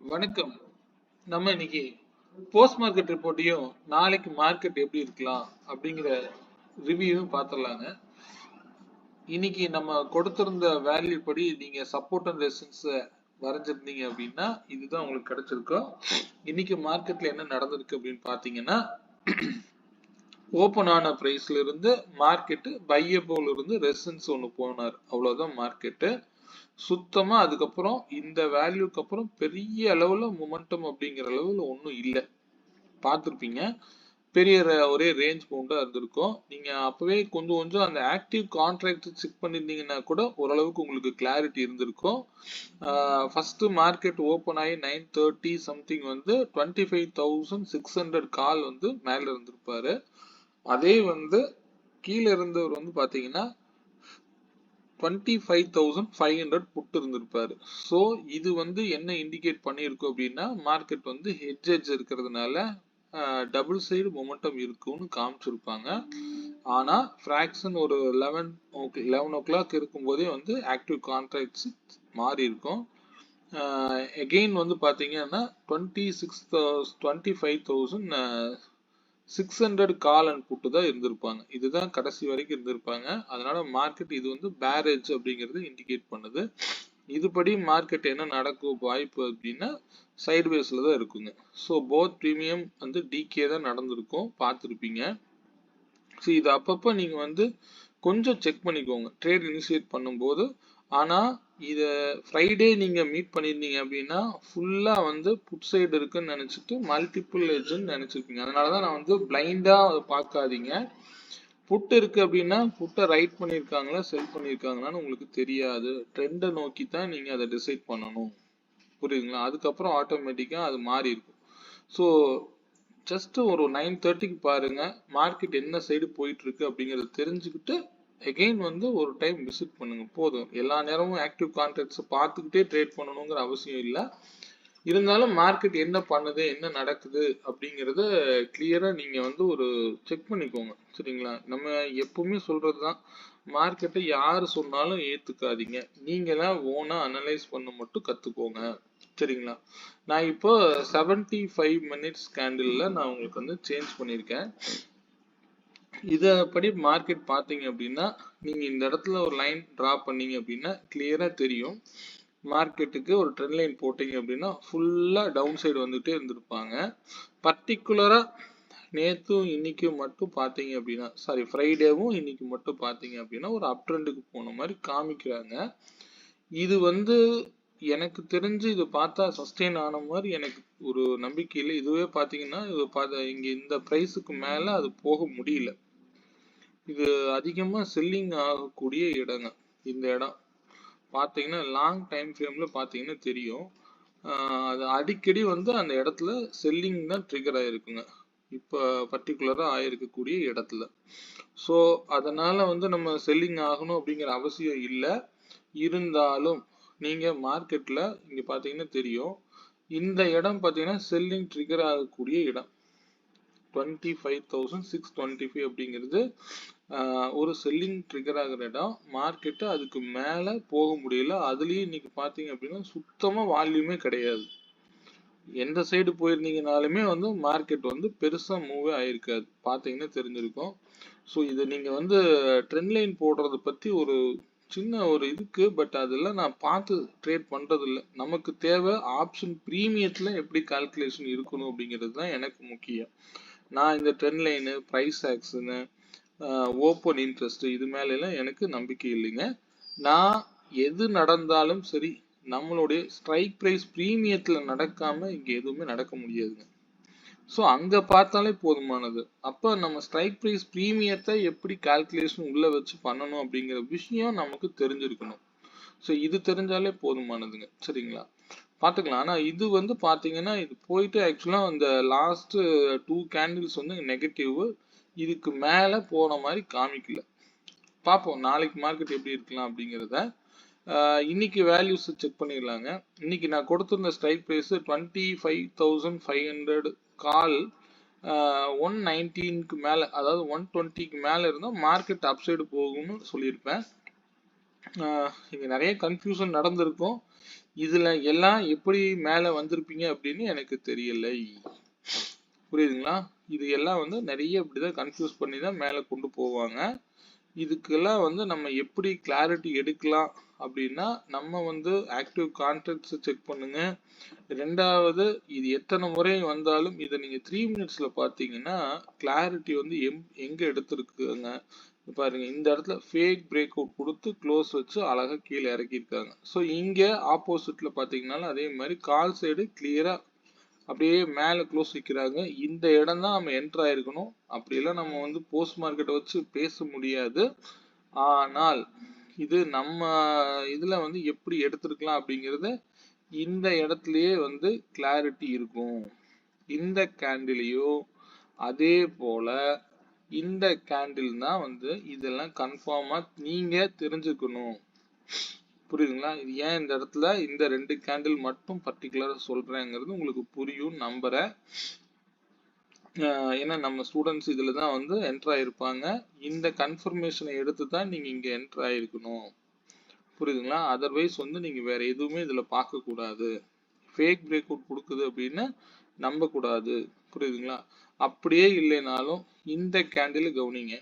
வணக்கம். நம்ம இன்னைக்கு போஸ்ட் மார்க்கெட் ரிப்போர்ட்டையும் நாளைக்கு மார்க்கெட் எப்படி இருக்கலாம் அப்படிங்கிற ரிவ்யூவும் பார்த்துடலாங்க. இன்னைக்கு நம்ம கொடுத்திருந்த வேல்யூ படி நீங்க சப்போர்ட் அண்ட் ரெசிஸ்டன்ஸ் வரைஞ்சிருந்தீங்க அப்படின்னா இதுதான் உங்களுக்கு கிடைச்சிருக்கும். இன்னைக்கு மார்க்கெட்ல என்ன நடந்திருக்கு அப்படின்னு பாத்தீங்கன்னா, ஓபன் ஆன பிரைஸ்ல இருந்து மார்க்கெட் பையபிள் இருந்து ரெசிஸ்டன்ஸ் ஒன்று போனார், அவ்வளவுதான் மார்க்கெட்டு. சுத்தமா அதுக்கப்புறம் இந்த வேல்யூக்கு அப்புறம் பெரிய அளவுல மொமெண்டம் அப்படிங்கிற அளவுல ஒன்றும் இல்லை. பார்த்துருப்பீங்க, பெரிய ஒரே ரேஞ்ச் பவுண்டா இருந்திருக்கும். நீங்க அப்பவே கொஞ்சம் கொஞ்சம் அந்த ஆக்டிவ் கான்ட்ராக்ட் செக் பண்ணிருந்தீங்கன்னா கூட ஓரளவுக்கு உங்களுக்கு கிளாரிட்டி இருந்திருக்கும். ஃபர்ஸ்ட் மார்க்கெட் ஓப்பன் ஆகி 9:30 சம்திங் வந்து 25,600 கால் வந்து மேல இருந்திருப்பாரு. அதே வந்து கீழே இருந்தவர் வந்து பாத்தீங்கன்னா 25,500 புட் இருந்திருப்பாரு. ஸோ இது வந்து என்ன இண்டிகேட் பண்ணியிருக்கும் அப்படின்னா, மார்க்கெட் வந்து ஹெட்ஜ் இருக்கிறதுனால டபுள் சைடு மொமெண்டம் இருக்கும்னு காமிச்சிருப்பாங்க. ஆனா ஃபிராக்ஷன் ஒரு 11 ஓ கிளாக் இருக்கும்போதே வந்து ஆக்டிவ் கான்ட்ராக்ட்ஸ் மாறி இருக்கும். எகெயின் வந்து பாத்தீங்கன்னா 25,600 கால் அண்ட் புட்டு தான் இருந்திருப்பாங்க. இதுதான் கடைசி வரைக்கும் இருந்திருப்பாங்க. அதனால மார்க்கெட் இது வந்து பேரேஜ் அப்படிங்கிறது இண்டிகேட் பண்ணுது. இதுபடி மார்க்கெட் என்ன நடக்கும் வாய்ப்பு அப்படின்னா சைட்வேஸ்ல தான் இருக்குங்க. ஸோ போத் ப்ரீமியம் வந்து டிகே தான் நடந்திருக்கும், பார்த்துருப்பீங்க. ஸோ இது அப்பப்போ நீங்க வந்து கொஞ்சம் செக் பண்ணிக்கோங்க ட்ரேட் இனிஷியேட் பண்ணும்போது. ஆனா இத ஃப்ரைடே நீங்க மீட் பண்ணிருந்தீங்க அப்படின்னா ஃபுல்லா வந்து புட் சைடு இருக்குன்னு நினைச்சிட்டு மல்டிபிள் எட்ஜ்னு நினைச்சிருப்பீங்க. அதனாலதான் நான் வந்து பிளைண்டா அதை பார்க்காதீங்க. புட் இருக்கு அப்படின்னா புட்டை ரைட் பண்ணியிருக்காங்களா செல் பண்ணியிருக்காங்களான்னு உங்களுக்கு தெரியாது. ட்ரெண்டை நோக்கி தான் நீங்க அதை டிசைட் பண்ணணும், புரியுதுங்களா? அதுக்கப்புறம் ஆட்டோமேட்டிக்கா அது மாறி இருக்கும். ஸோ ஜஸ்ட் ஒரு 9:30க்கு பாருங்க மார்க்கெட் என்ன சைடு போயிட்டு இருக்கு அப்படிங்கறத தெரிஞ்சுக்கிட்டு எகெயின் வந்து ஒரு டைம் விசிட் பண்ணுங்க, போதும். எல்லா நேரமும் ஆக்டிவ் கான்ட்ராக்ட்ஸ் பார்த்துக்கிட்டே ட்ரேட் பண்ணணுங்கிற அவசியம் இல்லை. இருந்தாலும் மார்க்கெட் என்ன பண்ணுது என்ன நடக்குது அப்படிங்கறத கிளியரா நீங்க வந்து ஒரு செக் பண்ணிக்கோங்க, சரிங்களா? நம்ம எப்பவுமே சொல்றதுதான், மார்க்கெட்டை யாரு சொன்னாலும் ஏத்துக்காதீங்க, நீங்களா ஓனா அனலைஸ் பண்ண மட்டும் கத்துக்கோங்க, சரிங்களா? நான் இப்போ 75 மினிட்ஸ் கேண்டில்ல நான் உங்களுக்கு வந்து சேஞ்ச் பண்ணியிருக்கேன். இதப்படி மார்க்கெட் பார்த்தீங்க அப்படின்னா நீங்க இந்த இடத்துல ஒரு லைன் டிரா பண்ணீங்க அப்படின்னா கிளியரா தெரியும். மார்க்கெட்டுக்கு ஒரு ட்ரெண்ட் லைன் போட்டீங்க அப்படின்னா ஃபுல்லா டவுன் சைடு வந்துட்டே இருந்திருப்பாங்க. பர்டிகுலரா நேத்தும் இன்னைக்கும் மட்டும் பார்த்தீங்க அப்படின்னா, சாரி ஃப்ரைடேவும் இன்னைக்கு மட்டும் பார்த்தீங்க அப்படின்னா ஒரு அப் ட்ரெண்டுக்கு போன மாதிரி காமிக்கிறாங்க. இது வந்து எனக்கு தெரிஞ்சு இது பார்த்தா சஸ்டெயின் ஆன மாதிரி எனக்கு ஒரு நம்பிக்கை இல்லை. இதுவே பார்த்தீங்கன்னா இது இங்க இந்த பிரைஸுக்கு மேல அது போக முடியல. இது அதிகமா செல்லிங் ஆகக்கூடிய இடங்க. இந்த இடம் பார்த்தீங்கன்னா லாங் டைம் ஃப்ரேம்ல பார்த்தீங்கன்னா தெரியும். அது அடிக்கடி வந்து அந்த இடத்துல செல்லிங் தான் ட்ரிகர் ஆயிருக்குங்க, இப்போ பர்டிகுலரா ஆயிருக்கக்கூடிய இடத்துல. ஸோ அதனால வந்து நம்ம செல்லிங் ஆகணும் அப்படிங்கிற அவசியம் இல்லை. இருந்தாலும் நீங்க மார்க்கெட்ல இங்க பாத்தீங்கன்னா தெரியும், இந்த இடம் பாத்தீங்கன்னா செல்லிங் ட்ரிகர் ஆகக்கூடிய இடம் 25,625 அப்படிங்கிறது ஒரு செல்லிங் ட்ரிகர் ஆகிற இடம். மார்க்கெட்டு அதுக்கு மேல போக முடியல. அதுலயும் இன்னைக்கு பாத்தீங்க அப்படின்னா சுத்தமா வால்யூமே கிடையாது. எந்த சைடு போயிருந்தீங்கனாலுமே வந்து மார்க்கெட் வந்து பெருசா மூவே ஆயிருக்காது, பாத்தீங்கன்னா தெரிஞ்சிருக்கும். ஸோ இதை நீங்க வந்து ட்ரெண்ட் லைன் போடுறத பத்தி ஒரு சின்ன ஒரு இதுக்கு, பட் அதெல்லாம் நான் பார்த்து ட்ரேட் பண்றது இல்லை. நமக்கு தேவை ஆப்ஷன் பிரீமியத்துல எப்படி கால்குலேஷன் இருக்கணும் அப்படிங்கிறது தான் எனக்கு முக்கியம். நான் இந்த trend line, price action, open interest இது மேல எல்லாம் எனக்கு நம்பிக்கை இல்லைங்க. நான் எது நடந்தாலும் சரி நம்மளுடைய ஸ்ட்ரைக் பிரைஸ் பிரீமியத்துல நடக்காம இங்க எதுவுமே நடக்க முடியாதுங்க. ஸோ அங்க பார்த்தாலே போதுமானது. அப்ப நம்ம ஸ்ட்ரைக் பிரைஸ் பிரீமியத்தை எப்படி கால்குலேஷன் உள்ள வச்சு பண்ணணும் அப்படிங்கிற விஷயம் நமக்கு தெரிஞ்சிருக்கணும். ஸோ இது தெரிஞ்சாலே போதுமானதுங்க, சரிங்களா? பார்த்துக்கலாம். ஆனா இது வந்து பாத்தீங்கன்னா இது போயிட்டு ஆக்சுவலா அந்த லாஸ்ட் 2 கேண்டில்ஸ் வந்து நெகட்டிவ், இதுக்கு மேல போன மாதிரி காமிக்கல. பார்ப்போம் நாளைக்கு மார்க்கெட் எப்படி இருக்கலாம் அப்படிங்கிறத. இன்னைக்கு வேல்யூஸ் செக் பண்ணிடலாங்க. இன்னைக்கு நான் கொடுத்திருந்த ஸ்ட்ரைக் பிரைஸ் 25,500 கால் 119க்கு மேல, அதாவது 120க்கு மேல இருந்தா மார்க்கெட் அப்சைடு போகும்னு சொல்லியிருப்பேன். இங்க நிறைய கன்ஃபியூஷன் நடந்திருக்கும். இதுல எல்லாம் எப்படி மேல வந்திருப்பீங்க அப்படின்னு எனக்கு தெரியலை. புரியுதுங்களா? இது எல்லாம் வந்து நிறைய இப்படிதான் கன்ஃபியூஸ் பண்ணி தான் மேல கொண்டு போவாங்க. இதுக்கெல்லாம் வந்து நம்ம எப்படி கிளாரிட்டி எடுக்கலாம் அப்படின்னா, நம்ம வந்து ஆக்டிவ் கான்ட்ராக்ட்ஸ் செக் பண்ணுங்க. ரெண்டாவது, இது எத்தனை முறை வந்தாலும் இதை நீங்க 3 மினிட்ஸ்ல பாத்தீங்கன்னா கிளாரிட்டி வந்து எங்க எடுத்திருக்குங்க பாருங்க. இந்த இடத்துல ஃபேக் பிரேக் அவுட் கொடுத்து க்ளோஸ் வச்சு அழகா கீழே இறக்கியிருக்காங்க. ஸோ இங்க ஆப்போசிட்ல பாத்தீங்கன்னாலும் அதே மாதிரி கால் சைடு கிளியரா அப்படியே மேல க்ளோஸ் வைக்கிறாங்க. இந்த இடம் தான் நம்ம என்டர் ஆயிருக்கணும். அப்படிலாம் நம்ம வந்து போஸ்ட் மார்க்கெட்டை வச்சு பேச முடியாது. ஆனால் இது நம்ம இதுல வந்து எப்படி எடுத்திருக்கலாம் அப்படிங்கறது இந்த இடத்துலயே வந்து கிளாரிட்டி இருக்கும். இந்த கேண்டிலையோ அதே போல இந்த கேண்டில் தான் வந்து இதெல்லாம் கன்ஃபார்மா நீங்க தெரிஞ்சுக்கணும். புரியுதுங்களா? இது ஏன் இந்த இடத்துல இந்த 2 கேண்டில் மட்டும் பர்டிகுலரா சொல்றேங்கிறது உங்களுக்கு புரியும் நம்புறேன். ஏன்னா நம்ம ஸ்டூடெண்ட்ஸ் இதுல தான் வந்து என்டர் ஆயிருப்பாங்க. இந்த கன்ஃபர்மேஷனை எடுத்து தான் நீங்க இங்க என்டர் ஆயிருக்கணும். புரியுதுங்களா? அதர்வைஸ் வந்து நீங்க வேற எதுவுமே இதுல பார்க்க கூடாது. ஃபேக் பிரேக் அவுட் கொடுக்குது அப்படின்னு நம்ப கூடாது. புரியுதுங்களா? அப்படியே இல்லைனாலும் இந்த கேண்டில் கவனிங்க.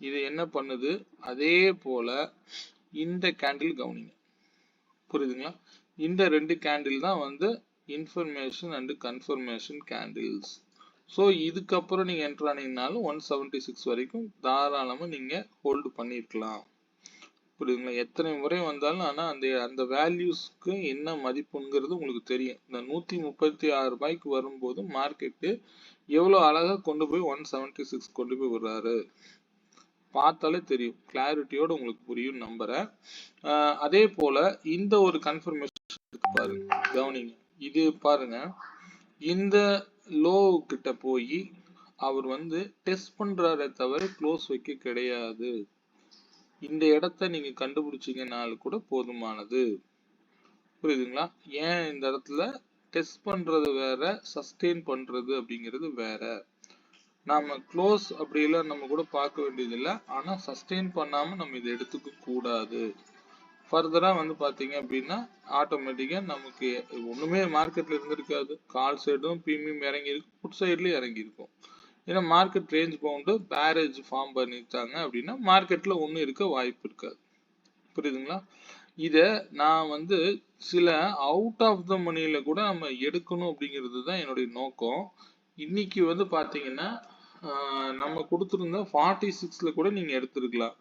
இது என்ன பண்ணுது? அதே போல இந்த கேண்டில் கவனிங்க. புரியுதுங்களா? இந்த 2 கேண்டில் தான் வந்து information and confirmation candles. So இதுக்கப்புறம் நீங்க என்டர் ஆனீங்கனாலும் 176 வரைக்கும் தாராளமா நீங்க ஹோல்டு பண்ணிருக்கலாம். புரியுதுங்களா? எத்தனை முறை வந்தாலும் ஆனா அந்த வேல்யூஸ்க்கு என்ன மதிப்புங்கிறது உங்களுக்கு தெரியும். இந்த 136 ரூபாய்க்கு வரும்போது மார்க்கெட்டு எவ்வளவு அழகா கொண்டு போய் 176 கொண்டு போய் விடுறாரு. பார்த்தாலே தெரியும். கிளாரிட்டியோட உங்களுக்கு புரியும் நம்புறேன். அதே போல இந்த ஒரு கன்ஃபர்மேஷன் பாருங்க, கவனிங்க. இது பாருங்க, இந்த லோ கிட்ட போய் அவர் வந்து டெஸ்ட் பண்றாரே தவிர க்ளோஸ் வைக்க கிடையாது. இந்த இடத்த நீங்க கண்டுபிடிச்சீங்கனாலும் கூட போதுமானது. புரியுதுங்களா? ஏன் இந்த இடத்துல டெஸ்ட் பண்றது வேற, சஸ்டெயின் பண்றது அப்படிங்கிறது வேற. நாம க்ளோஸ் அப்படிலாம் நம்ம கூட பார்க்க வேண்டியது இல்லை. ஆனா சஸ்டெயின் பண்ணாம நம்ம இதை எடுத்துக்க கூடாது. ஃபர்தரா வந்து பாத்தீங்க அப்படின்னா ஆட்டோமேட்டிக்கா நமக்கு ஒண்ணுமே மார்க்கெட்ல இருந்திருக்காது. கால் சைடும் பிரீமியம் இறங்கி இருக்கு, புட் சைட்லயும் இறங்கி இருக்கும். ஏன்னா மார்க்கெட் ரேஞ்ச் பவுண்டு பேரேஜ் ஃபார்ம் பண்ணிட்டாங்க அப்படின்னா மார்க்கெட்ல ஒன்றும் இருக்க வாய்ப்பு இருக்காது. புரியுதுங்களா? இத நான் வந்து சில அவுட் ஆஃப் த மணியில கூட நம்ம எடுக்கணும் அப்படிங்கிறது தான் என்னுடைய நோக்கம். இன்னைக்கு வந்து பாத்தீங்கன்னா நம்ம கொடுத்துருந்த 46ல கூட நீங்க எடுத்திருக்கலாம்.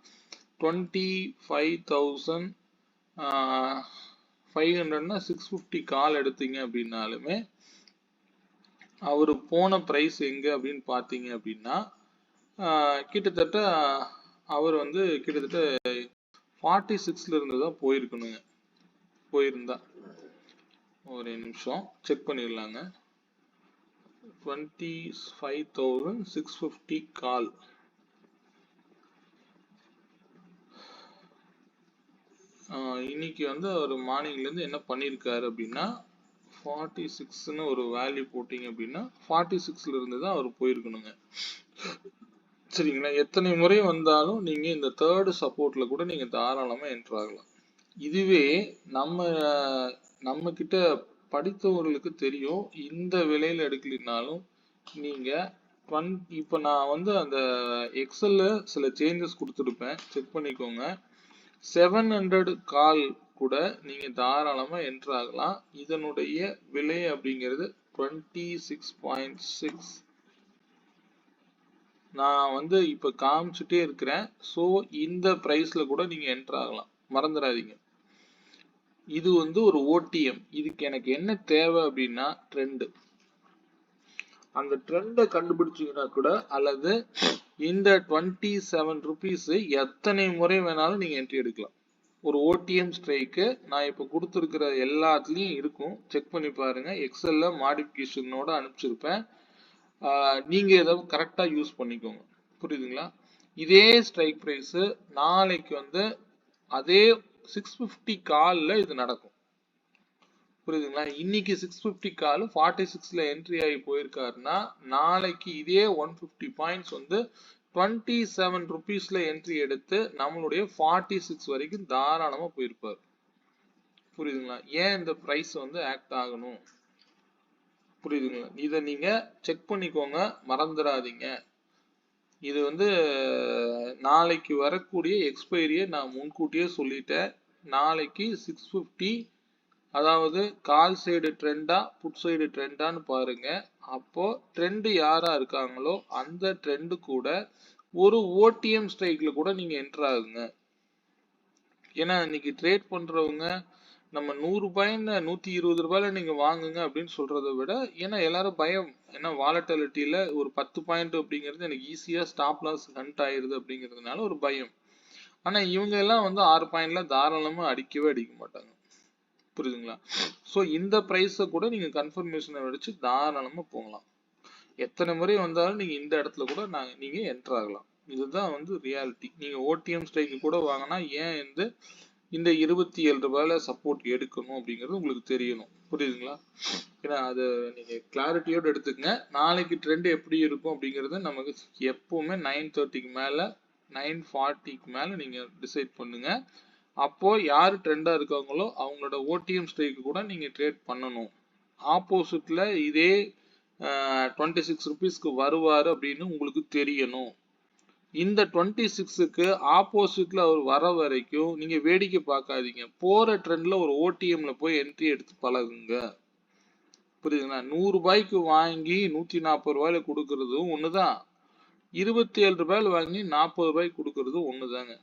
25,500னா 650 கால் எடுத்தீங்க அப்படின்னாலுமே அவரு போன பிரைஸ் எங்க அப்படின்னு பாத்தீங்க அப்படின்னா கிட்டத்தட்ட அவர் வந்து கிட்டத்தட்ட 46ல இருந்து தான் போயிருக்கணுங்க. போயிருந்தா ஒரு நிமிஷம் செக் பண்ணிடலாங்க. 25,650 கால். இன்னைக்கு வந்து அவர் மார்னிங்ல இருந்து என்ன பண்ணிருக்காரு அப்படின்னா 46ன்னு ஒரு வேல்யூ போட்டீங்க அப்படின்னா 46ல இருந்து தான் அவர் போயிருக்கணுங்க. சரிங்களா? எத்தனை முறை வந்தாலும் நீங்க இந்த தேர்ட் சப்போர்ட்ல கூட நீங்க தாராளமா என்டர் ஆகலாம். இதுவே நம்ம கிட்ட படித்தவர்களுக்கு தெரியும். இந்த விலையில எடுக்கலினாலும் நீங்க இப்ப நான் வந்து அந்த எக்ஸல்ல சில சேஞ்சஸ் கொடுத்துருப்பேன், செக் பண்ணிக்கோங்க. 700 கால் கூட நீங்க தாராளமா என்டர் ஆகலாம். இதனுடைய விலை அப்படிங்கிறது 26.6. நான் வந்து இப்ப காமிச்சுட்டே இருக்கிறேன். சோ இந்த பிரைஸ்ல கூட நீங்க என்டர் ஆகலாம், மறந்துடாதீங்க. இது வந்து ஒரு ஓடிஎம். இதுக்கு எனக்கு என்ன தேவை அப்படின்னா ட்ரெண்ட். அந்த ட்ரெண்டை கண்டுபிடிச்சீங்கன்னா கூட அல்லது இந்த 27 ருபீஸ் எத்தனை முறை வேணாலும் நீங்க என்ட்ரி எடுக்கலாம். ஒரு ஓடிஎம் ஸ்ட்ரைக்கு நான் இப்ப கொடுத்துருக்கிற எல்லாத்துலயும் இருக்கும், செக் பண்ணி பாருங்க. எக்ஸல்ல மாடிஃபிகேஷனோட அனுப்பிச்சிருப்பேன். நீங்க ஏதாவது கரெக்டா யூஸ் பண்ணிக்கோங்க. புரியுதுங்களா? இதே ஸ்ட்ரைக் பிரைஸ் நாளைக்கு வந்து அதே 650 கால்ல இது நடக்கும். புரியுதுங்களா? இன்னைக்கு 650 கால் 46ல என்ட்ரி ஆகி போயிருக்காருன்னா நாளைக்கு இதே 150 பாயிண்ட்ஸ் வந்து 27 rupeesல என்ட்ரி எடுத்து நம்மளுடைய 46 வரைக்கும் தாராளமா போயிருப்பார். புரியுதுங்களா? ஏன் இந்த பிரைஸ் வந்து ஆக்ட் ஆகணும்? புரியுதுங்களா? இதை நீங்க செக் பண்ணிக்கோங்க, மறந்துடாதீங்க. இது வந்து நாளைக்கு வரக்கூடிய எக்ஸ்பைரியை நான் முன்கூட்டியே சொல்லிட்டேன். நாளைக்கு 650, அதாவது கால் சைடு ட்ரெண்டா புட் சைடு ட்ரெண்டான்னு பாருங்க. அப்போ ட்ரெண்ட் யாரா இருக்காங்களோ அந்த ட்ரெண்டு கூட ஒரு ஓடிஎம் ஸ்ட்ரைக்ல கூட நீங்க என்டர் ஆகுங்க. ஏன்னா இன்னைக்கு ட்ரேட் பண்றவங்க நம்ம 100 ரூபாய்ன்னு 120 ரூபாயில நீங்க வாங்குங்க அப்படின்னு சொல்றதை விட, ஏன்னா எல்லாரும் பயம், ஏன்னா வாலட்டிலிட்டியில ஒரு 10 பாயிண்ட் அப்படிங்கிறது எனக்கு ஈஸியா ஸ்டாப் லாஸ் ஹண்ட் ஆயிருது அப்படிங்கிறதுனால ஒரு பயம். ஆனா இவங்க எல்லாம் வந்து 6 பாயிண்ட்ல தாராளமா அடிக்கவே அடிக்க மாட்டாங்க. புரியுதுங்களா? ஸோ இந்த ப்ரைஸை கூட நீங்க கன்ஃபர்மேஷனை வச்சு தாராளமா போகலாம். எத்தனை முறை வந்தாலும் நீங்க இந்த இடத்துல கூட நீங்க என்டர் ஆகலாம். இதுதான் வந்து ரியாலிட்டி. நீங்க ஓடிஎம் ஸ்ட்ரைக்கு கூட வாங்கினா ஏன் இந்த 27 ரூபாயில சப்போர்ட் எடுக்கணும் அப்படிங்கிறது உங்களுக்கு தெரியணும். புரியுதுங்களா? ஏன்னா அது நீங்க கிளாரிட்டியோட எடுத்துக்கங்க. நாளைக்கு ட்ரெண்ட் எப்படி இருக்கும் அப்படிங்கறது நமக்கு எப்பவுமே 9:30க்கு மேல 9:40க்கு மேல நீங்க டிசைட் பண்ணுங்க. அப்போ யாரு ட்ரெண்டா இருக்காங்களோ அவங்களோட ஓடிஎம் ஸ்ட்ரைக்கு கூட நீங்க ட்ரேட் பண்ணணும். ஆப்போசிட்ல இதே 26 ருபீஸ்க்கு வருவாரு அப்படின்னு உங்களுக்கு தெரியணும். இந்த 26க்கு ஆப்போசிட்ல அவர் வர வரைக்கும் நீங்க வேடிக்கை பார்க்காதீங்க. போற ட்ரெண்ட்ல ஒரு ஓடிஎம்ல போய் என்ட்ரி எடுத்து பழகுங்க. புரியுதுங்களா? 100 ரூபாய்க்கு வாங்கி 140 ரூபாயில கொடுக்கறதும் ஒண்ணுதான், 27 ரூபாயில வாங்கி 40 ரூபாய்க்கு கொடுக்கறதும் ஒண்ணுதாங்க.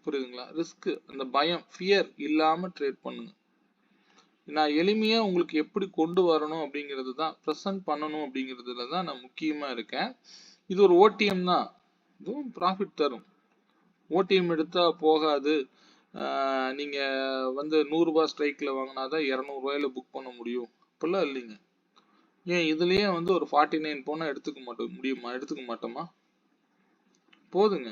புரியுதுங்களா? ரிஸ்க், அந்த பயம், ஃபியர் இல்லாம ட்ரேட் பண்ணுங்க. நான் எளிமையா உங்களுக்கு எப்படி கொண்டு வரணும் அப்படிங்கிறது தான், ப்ரெசென்ட் பண்ணணும் அப்படிங்கிறதுல தான் நான் முக்கியமா இருக்கேன். இது ஒரு ஓடிஎம் தான், இதுவும் ப்ராஃபிட் தரும். ஓடிஎம் எடுத்தா போகாது, நீங்க வந்து 100 ரூபாய் ஸ்ட்ரைக்ல வாங்கினாதான் 200 ரூபாயில புக் பண்ண முடியும் அப்படிலாம் இல்லைங்க. ஏன் இதுலயே வந்து ஒரு 49 போனா எடுத்துக்க மாட்டோமா? போதுங்க.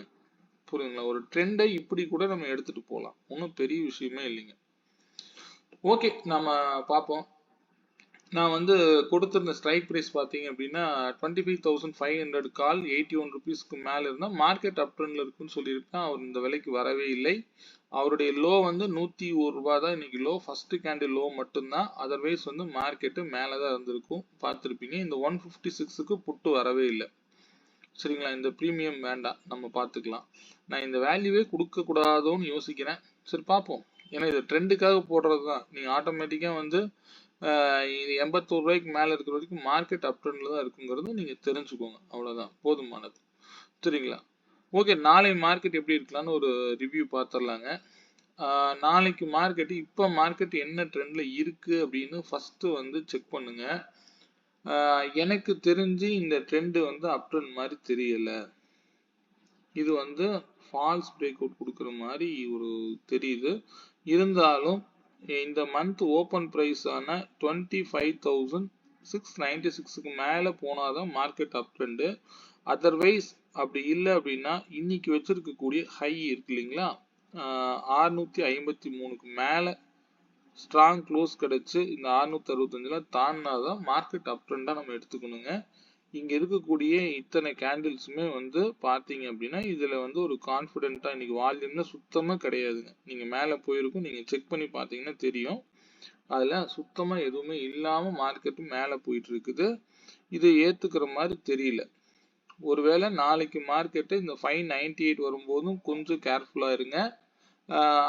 புரியுதுங்களா? ஒரு ட்ரெண்டை இப்படி கூட நம்ம எடுத்துட்டு போகலாம், ஒன்றும் பெரிய விஷயமே இல்லைங்க. ஓகே, நம்ம பார்ப்போம். நான் வந்து கொடுத்திருந்த ஸ்ட்ரைக் ப்ரைஸ் பார்த்தீங்க அப்படின்னா 25,500 கால் 81 ருபீஸ்க்கு மேலே இருந்தால் மார்க்கெட் அப் ட்ரெண்ட்ல இருக்குன்னு சொல்லியிருப்பேன். அவர் இந்த விலைக்கு வரவே இல்லை. அவருடைய லோ வந்து 101 ரூபா தான் இன்னைக்கு லோ, ஃபர்ஸ்ட் கேண்டில் லோ மட்டும்தான். அதர்வைஸ் வந்து மார்க்கெட்டு மேலே தான் இருந்திருக்கும், பார்த்துருப்பீங்க. இந்த 156க்கு புட்டு வரவே இல்லை. சரிங்களா? இந்த ப்ரீமியம் வேண்டாம், நம்ம பார்த்துக்கலாம். நான் இந்த வேல்யூவே கொடுக்க கூடாதோன்னு யோசிக்கிறேன். சரி பார்ப்போம், ஏன்னா இது ட்ரெண்டுக்காக போடுறது தான். நீங்கள் ஆட்டோமேட்டிக்காக வந்து இது 81 ரூபாய்க்கு மேலே இருக்கிற வரைக்கும் மார்க்கெட் அப் ட்ரெண்ட்ல தான் இருக்குங்கிறது நீங்கள் தெரிஞ்சுக்கோங்க. அவ்வளோதான், போதுமானது. சரிங்களா? ஓகே, நாளை மார்க்கெட் எப்படி இருக்கலாம்னு ஒரு ரிவ்யூ பார்த்துடலாங்க. நாளைக்கு மார்க்கெட், இப்போ மார்க்கெட் என்ன ட்ரெண்ட்ல இருக்கு அப்படின்னு ஃபர்ஸ்ட் வந்து செக் பண்ணுங்க. எனக்கு தெரிஞ்சு இந்த ட்ரெண்ட் வந்து அப் ட்ரெண்ட் மாதிரி தெரியல. இது வந்து ஃபால்ஸ் பிரேக் அவுட் கொடுக்குற மாதிரி ஒரு தெரியுது. இருந்தாலும் இந்த மந்த் ஓப்பன் பிரைஸ் ஆன 25,696க்கு மேலே போனாதான் மார்க்கெட் அப் ட்ரெண்டு. அதர்வைஸ் அப்படி இல்லை அப்படின்னா இன்னைக்கு வச்சிருக்கக்கூடிய ஹை இருக்கு இல்லைங்களா, 653க்கு மேலே ஸ்ட்ராங் க்ளோஸ் கிடைச்சு இந்த 665 தாண்டினாதான் மார்க்கெட் அப் ட்ரெண்டா நம்ம எடுத்துக்கணுங்க. இங்க இருக்கக்கூடிய இத்தனை கேண்டில்ஸுமே வந்து பாத்தீங்க அப்படின்னா இதுல வந்து ஒரு கான்பிடென்ட்டா இன்னைக்கு வால்யூம்ல சுத்தமா கிடையாதுங்க. நீங்க மேல போயிருக்கும், நீங்க செக் பண்ணி பாத்தீங்கன்னா தெரியும். அதுல சுத்தமா எதுவுமே இல்லாம மார்க்கெட் மேல போயிட்டு இருக்குது. இது ஏத்துக்கிற மாதிரி தெரியல. ஒருவேளை நாளைக்கு மார்க்கெட்டு இந்த 598 வரும்போதும் கொஞ்சம் கேர்ஃபுல்லா இருங்க.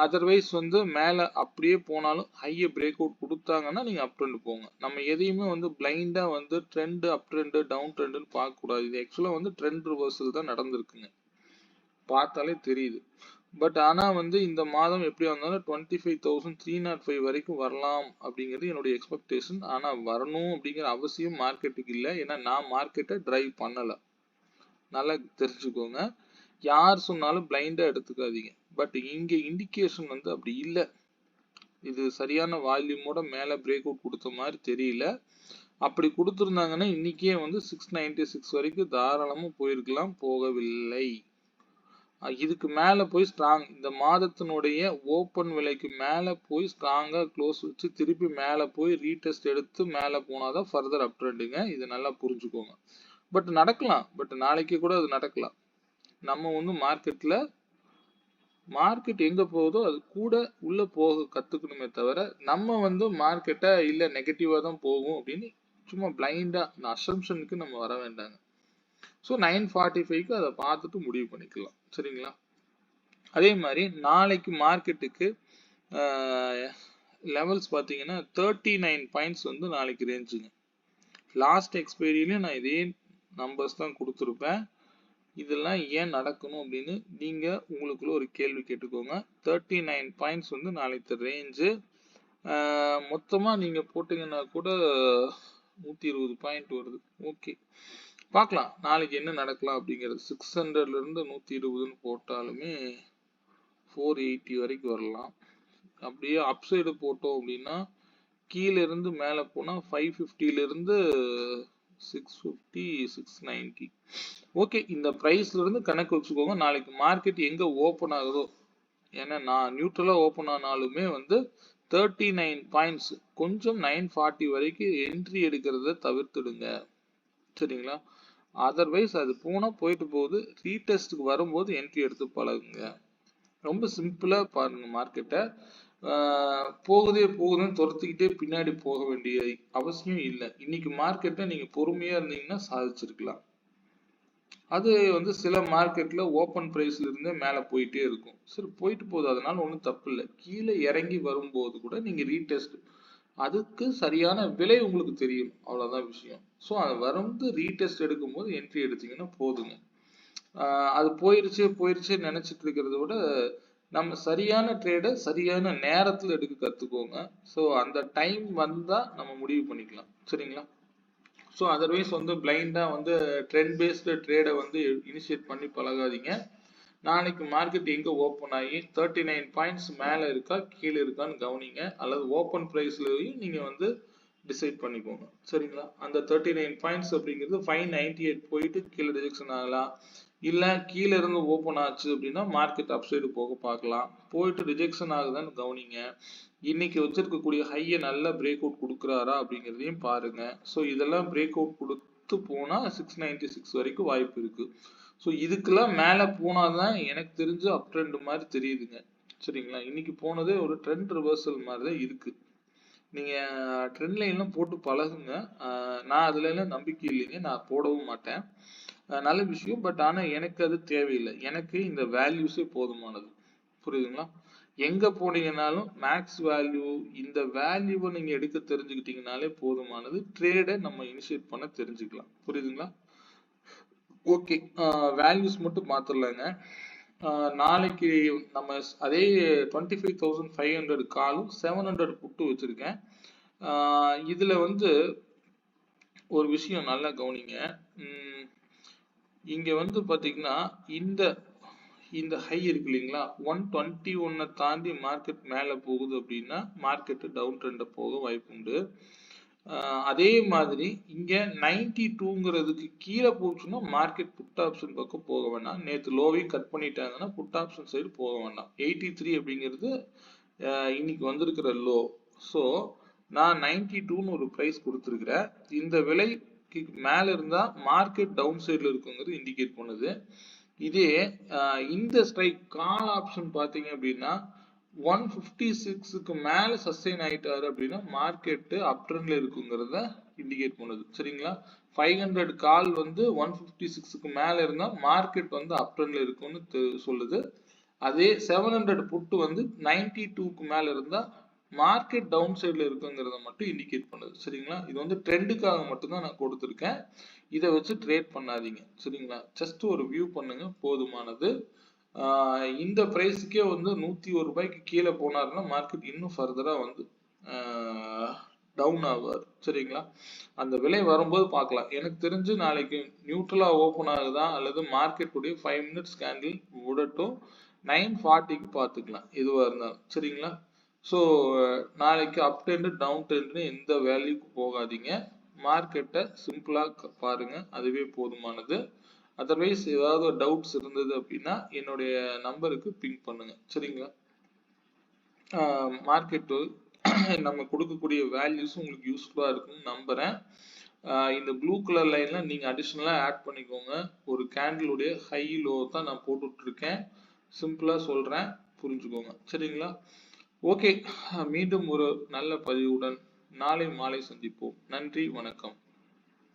அதர்வைஸ் வந்து மேலே அப்படியே போனாலும் ஹையை பிரேக் அவுட் கொடுத்தாங்கன்னா நீங்கள் அப் ட்ரெண்ட் போங்க. நம்ம எதையுமே வந்து பிளைண்டாக வந்து ட்ரெண்டு அப் ட்ரெண்டு டவுன் ட்ரெண்டுன்னு பார்க்கக்கூடாது. இது ஆக்சுவலாக வந்து ட்ரெண்ட் ரிவர்சல் தான் நடந்திருக்குங்க, பார்த்தாலே தெரியுது. பட் ஆனால் வந்து இந்த மாதம் எப்படி வந்தாலும் 25,305 வரைக்கும் வரலாம் அப்படிங்கிறது என்னுடைய எக்ஸ்பெக்டேஷன். ஆனால் வரணும் அப்படிங்கிற அவசியம் மார்க்கெட்டுக்கு இல்லை, ஏன்னா நான் மார்க்கெட்டை டிரைவ் பண்ணலை. நல்லா தெரிஞ்சுக்கோங்க, யார் சொன்னாலும் பிளைண்டா எடுத்துக்காதீங்க. பட் இங்க இண்டிகேஷன் வந்து அப்படி இல்லை. இது சரியான வால்யூமோட மேல பிரேக் அவுட் கொடுத்த மாதிரி தெரியல. அப்படி கொடுத்துருந்தாங்கன்னா இன்னைக்கே வந்து 696 வரைக்கும் தாராளமா போயிருக்கலாம், போகவில்லை. இதுக்கு மேல போய் ஸ்ட்ராங், இந்த மாதத்தினுடைய ஓப்பன் விலைக்கு மேல போய் ஸ்ட்ராங்கா க்ளோஸ் வச்சு திருப்பி மேல போய் ரீடெஸ்ட் எடுத்து மேல போனாதான் ஃபர்தர் அப் ட்ரெண்டுங்க. இது நல்லா புரிஞ்சுக்கோங்க. பட் நடக்கலாம், பட் நாளைக்கு கூட அது நடக்கலாம். நம்ம வந்து மார்க்கெட் எங்க போகுதோ அது கூட உள்ள போக கத்துக்கணுமே தவிர நம்ம வந்து மார்க்கெட்டை இல்ல நெகட்டிவா தான் போகும் அப்படின்னு சும்மா பிளைண்டா இந்த அசம்ஷனுக்கு நம்ம வர வேண்டாங்க. ஸோ 9:45க்கு அதை பார்த்துட்டு முடிவு பண்ணிக்கலாம். சரிங்களா? அதே மாதிரி நாளைக்கு மார்க்கெட்டுக்கு லெவல்ஸ் பார்த்தீங்கன்னா 39 பாயிண்ட்ஸ் வந்து நாளைக்கு ரேஞ்சுங்க. லாஸ்ட் எக்ஸ்பைரியிலையும் நான் இதே நம்பர்ஸ் தான் கொடுத்துருப்பேன். இதெல்லாம் ஏன் நடக்கணும் அப்படின்னு நீங்க உங்களுக்குள்ள ஒரு கேள்வி கேட்டுக்கோங்க. 39 பாயிண்ட்ஸ் வந்து நாளைக்கு ரேஞ்சு. மொத்தமா நீங்க போட்டீங்கன்னா கூட 120 பாயிண்ட் வருது. ஓகே, பார்க்கலாம் நாளைக்கு என்ன நடக்கலாம் அப்படிங்கிறது. 600ல இருந்து 120ன்னு போட்டாலுமே 480 வரைக்கும் வரலாம். அப்படியே அப்சைடு போட்டோம் அப்படின்னா கீழே இருந்து மேலே போனா 550ல இருந்து 650 690. ஓகே, இந்த பிரைஸ்ல இருந்து கணக்கு வச்சுக்கோங்க. நாளைக்கு மார்க்கெட் எங்க ஓபன் ஆகுதோ, ஏன்னா நான் நியூட்ரலா ஓபன் ஆனாலுமே வந்து 39 பாயிண்ட்ஸ் கொஞ்சம் 940 வரைக்கும் என்ட்ரி எடுக்கிறத தவிர்த்துடுங்க. சரிங்களா? அதர்வைஸ் அது போனா போயிட்டு போகுது, ரீடெஸ்ட்டுக்கு வரும்போது என்ட்ரி எடுத்து பழகுங்க. ரொம்ப சிம்பிளா பாருங்க மார்க்கெட்டை. போகுதுன்னு துரத்திக்கிட்டே பின்னாடி போக வேண்டிய அவசியம் இல்லை. இன்னைக்கு மார்க்கெட்டை நீங்க பொறுமையா இருந்தீங்கன்னா சாதிச்சிருக்கலாம். அது வந்து சில மார்க்கெட்ல ஓப்பன் பிரைஸ்ல இருந்தே மேல போயிட்டே இருக்கும். சரி, போயிட்டு போகுது, அதனால ஒன்றும் தப்பு இல்லை. கீழே இறங்கி வரும்போது கூட நீங்க ரீடெஸ்ட், அதுக்கு சரியான விலை உங்களுக்கு தெரியும், அவ்வளவுதான் விஷயம். ஸோ அது வந்து ரீடெஸ்ட் எடுக்கும்போது என்ட்ரி எடுத்தீங்கன்னா போதுங்க. அது போயிருச்சே நினைச்சிட்டு இருக்கிறத விட நம்ம சரியான ட்ரேடை சரியான நேரத்துல எடுக்க கத்துக்கோங்க. ஸோ அந்த டைம் வந்தா நம்ம முடிவு பண்ணிக்கலாம். சரிங்களா? ஸோ அதர்வைஸ் வந்து பிளைண்டா வந்து ட்ரெண்ட் பேஸ்டு ட்ரேடை வந்து இனிஷியேட் பண்ணி பழகாதீங்க. நாளைக்கு மார்க்கெட் எங்க ஓப்பன் ஆகி 39 பாயிண்ட்ஸ் மேல இருக்கா கீழே இருக்கான்னு கவனிங்க, அல்லது ஓப்பன் பிரைஸ்லயும் நீங்க வந்து டிசைட் பண்ணிக்கோங்க. சரிங்களா? அந்த 39 பாயிண்ட்ஸ் அப்படிங்கிறது 598 போயிட்டு கீழே ரிஜெக்ஷன் ஆகலாம், இல்ல கீழே இருந்து ஓப்பன் ஆச்சு அப்படின்னா மார்க்கெட் அப்சைடு போக பார்க்கலாம். போயிட்டு ரிஜெக்ஷன் ஆகுதான்னு கவனிங்க. இன்னைக்கு வச்சிருக்கக்கூடிய ஹையை நல்லா பிரேக் அவுட் கொடுக்குறாரா அப்படிங்கிறதையும் பாருங்க. ஸோ இதெல்லாம் பிரேக் அவுட் கொடுத்து போனா 696 வரைக்கும் வாய்ப்பு இருக்கு. ஸோ இதுக்கெல்லாம் மேல போனாதான் எனக்கு தெரிஞ்ச அப் ட்ரெண்ட் மாதிரி தெரியுதுங்க. சரிங்களா? இன்னைக்கு போனதே ஒரு ட்ரெண்ட் ரிவர்சல் மாதிரி தான் இருக்கு. நீங்க ட்ரெண்ட் லைன்லாம் போட்டு பழகுங்க. நான் அதுல எல்லாம் நம்பிக்கை இல்லைங்க, நான் போடவும் மாட்டேன். நல்ல விஷயம், பட் ஆனா எனக்கு அது தேவையில்லை. எனக்கு இந்த வேல்யூஸே போதுமானது. புரியுதுங்களா? எங்க போனீங்கன்னாலும் மேக்ஸ் வேல்யூ, இந்த வேல்யூவை நீங்க எடுக்க தெரிஞ்சுக்கிட்டீங்கனாலே போதுமானது. ட்ரேடை நம்ம இனிஷியேட் பண்ண தெரிஞ்சுக்கலாம். புரியுதுங்களா? ஓகே, வேல்யூஸ் மட்டும் மாத்திரலாங்க. நாளைக்கு நம்ம அதே 25,500 காலும் 700 புட்டு வச்சிருக்கேன். இதுல வந்து ஒரு விஷயம் நல்லா கவனிங்க. இங்க வந்து பாத்தீங்கன்னா இந்த ஹை இருக்கு இல்லைங்களா, 121 தாண்டி மார்க்கெட் மேல போகுது அப்படின்னா மார்க்கெட் டவுன் ட்ரெண்ட போக வாய்ப்பு உண்டு. அதே மாதிரி இங்க 92ங்கிறதுக்கு கீழே போச்சுன்னா மார்க்கெட் புட் ஆப்ஷன் பக்கம் போக வேண்டாம். நேற்று லோவையும் கட் பண்ணிட்டாங்கன்னா புட் ஆப்ஷன் சைடு போக வேண்டாம். 83 அப்படிங்கிறது இன்னைக்கு வந்திருக்கிற லோ. ஸோ நான் 92ன்னு ஒரு பிரைஸ் கொடுத்துருக்கிறேன். இந்த விலைக்கு மேல இருந்தா மார்க்கெட் டவுன் சைட்ல இருக்குங்கிறது இண்டிகேட் பண்ணுது. இதே இந்த ஸ்ட்ரைக் கால் ஆப்ஷன் பாத்தீங்க அப்படின்னா 156க்கு மேல சஸ்டெயின் ஆயிட்டாரு அப்படின்னா மார்க்கெட் அப் ட்ரெண்ட்ல இருக்குங்கிறத இண்டிகேட் பண்ணுது. சரிங்களா? 500 கால் வந்து 156க்கு மேல இருந்தா மார்க்கெட் வந்து அப் ட்ரெண்ட்ல இருக்கும்னு சொல்லுது. அதே 700 புட்டு வந்து 92க்கு மேல இருந்தா மார்க்கெட் டவுன் சைட்ல இருக்குங்கிறத மட்டும் இண்டிகேட் பண்ணுது. சரிங்களா? இது வந்து ட்ரெண்டுக்காக மட்டும்தான் நான் கொடுத்துருக்கேன். இதை வச்சு ட்ரேட் பண்ணாதீங்க. சரிங்களா? ஜஸ்ட் ஒரு வியூ பண்ணுங்க, போதுமானது. இந்த பிரைஸ்க்கே வந்து 101 ரூபாய்க்கு கீழே போனாருன்னா மார்க்கெட் இன்னும் ஃபர்தரா வந்து டவுன் ஆவார். சரிங்களா? அந்த விலை வரும்போது பார்க்கலாம். எனக்கு தெரிஞ்சு நாளைக்கு நியூட்ரலா ஓபன் ஆகுதா அல்லது மார்க்கெட் உடைய 5 மினிட்ஸ் கேண்டில் விடட்டும், 940க்கு பார்த்துக்கலாம் எதுவா இருந்தாலும். சரிங்களா? ஸோ நாளைக்கு அப் ட்ரெண்ட் டவுன் ட்ரெண்ட்னு எந்த வேல்யூக்கு போகாதீங்க. மார்க்கெட்டை சிம்பிளா பாருங்க, அதுவே போதுமானது. அதர்வைஸ் ஏதாவது டவுட்ஸ் இருந்தது அப்படின்னா என்னுடைய நம்பருக்கு பிங் பண்ணுங்க. சரிங்களா? மார்க்கெட்டு நம்ம கொடுக்கக்கூடிய வேல்யூஸ் உங்களுக்கு யூஸ்ஃபுல்லா இருக்கும்னு நம்புறேன். இந்த ப்ளூ கலர் லைன்ல நீங்க அடிஷனலா ஆட் பண்ணிக்கோங்க. ஒரு கேண்டிலுடைய ஹை லோ தான் நான் போட்டுட்டு இருக்கேன். சிம்பிளா சொல்றேன், புரிஞ்சுக்கோங்க. சரிங்களா? ஓகே, மீண்டும் ஒரு நல்ல பதிவுடன் நாளை மாலை சந்திப்போம். நன்றி, வணக்கம்.